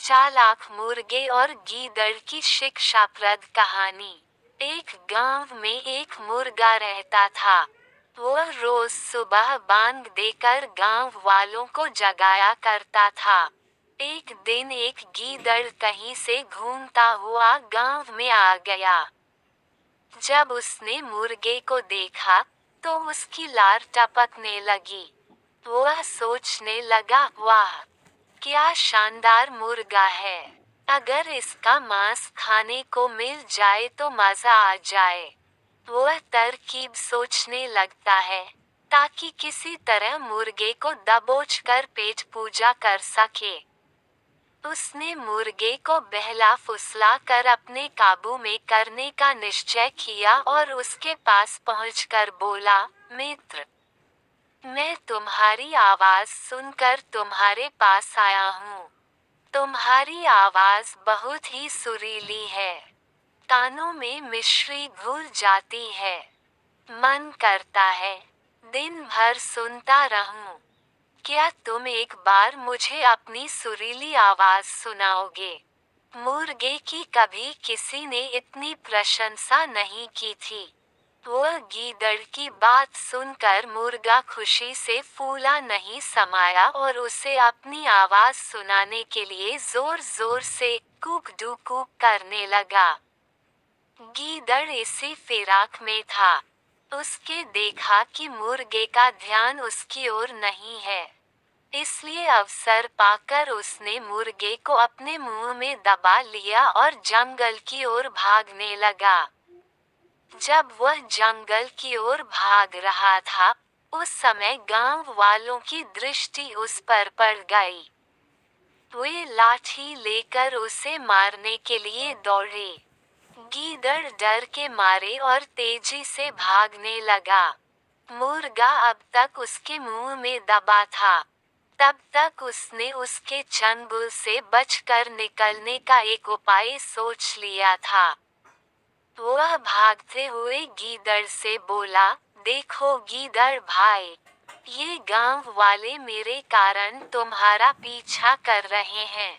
चालाक मुर्गे और गीदड़ की शिक्षाप्रद कहानी। एक गांव में एक मुर्गा रहता था। वह रोज सुबह बांग देकर गांव वालों को जगाया करता था। एक दिन एक गीदड़ कहीं से घूमता हुआ गांव में आ गया। जब उसने मुर्गे को देखा, तो उसकी लार टपकने लगी। वह सोचने लगा, वाह, क्या शानदार मुर्गा है। अगर इसका मांस खाने को मिल जाए तो मजा आ जाए। वह तरकीब सोचने लगता है, ताकि किसी तरह मुर्गे को दबोच कर पेट पूजा कर सके। उसने मुर्गे को बहला फुसला कर अपने काबू में करने का निश्चय किया और उसके पास पहुंचकर बोला, मित्र, मैं तुम्हारी आवाज सुनकर तुम्हारे पास आया हूँ। तुम्हारी आवाज बहुत ही सुरीली है। कानों में मिश्री घुल जाती है। मन करता है दिन भर सुनता रहूं। क्या तुम एक बार मुझे अपनी सुरीली आवाज सुनाओगे? मुर्गे की कभी किसी ने इतनी प्रशंसा नहीं की थी। वह गीदड़ की बात सुनकर मुर्गा खुशी से फूला नहीं समाया और उसे अपनी आवाज सुनाने के लिए जोर जोर से कूक डू कूक करने लगा। गीदड़ इसी फिराक में था। उसके देखा कि मुर्गे का ध्यान उसकी ओर नहीं है। इसलिए अवसर पाकर उसने मुर्गे को अपने मुंह में दबा लिया और जंगल की ओर भागने लगा। जब वह जंगल की ओर भाग रहा था, उस समय गांव वालों की दृष्टि उस पर पड़ गई। वे लाठी लेकर उसे मारने के लिए दौड़े। गीदड़ डर के मारे और तेजी से भागने लगा। मुर्गा अब तक उसके मुंह में दबा था। तब तक उसने उसके चंगुल से बचकर निकलने का एक उपाय सोच लिया था। वह भागते हुए गीदड़ से बोला, देखो गीदड़ भाई, ये गांव वाले मेरे कारण तुम्हारा पीछा कर रहे हैं।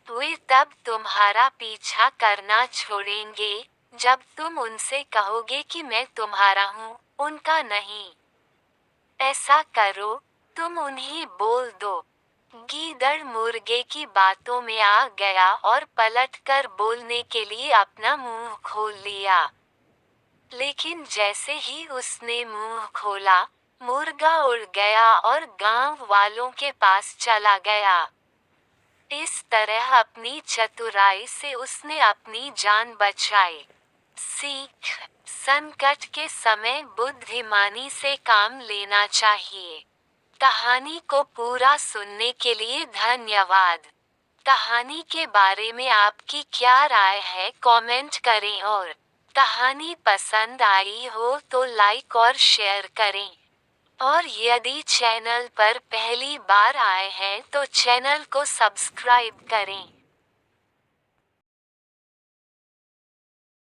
वे तब तुम्हारा पीछा करना छोड़ेंगे, जब तुम उनसे कहोगे कि मैं तुम्हारा हूँ, उनका नहीं। ऐसा करो, तुम उन्हें बोल दो। गीदड़ मुर्गे की बातों में आ गया और पलटकर बोलने के लिए अपना मुंह खोल लिया। लेकिन जैसे ही उसने मुंह खोला, मुर्गा उड़ गया और गांव वालों के पास चला गया। इस तरह अपनी चतुराई से उसने अपनी जान बचाई। सीख: संकट के समय बुद्धिमानी से काम लेना चाहिए। कहानी को पूरा सुनने के लिए धन्यवाद। कहानी के बारे में आपकी क्या राय है, कमेंट करें और कहानी पसंद आई हो तो लाइक और शेयर करें। और यदि चैनल पर पहली बार आए हैं तो चैनल को सब्सक्राइब करें।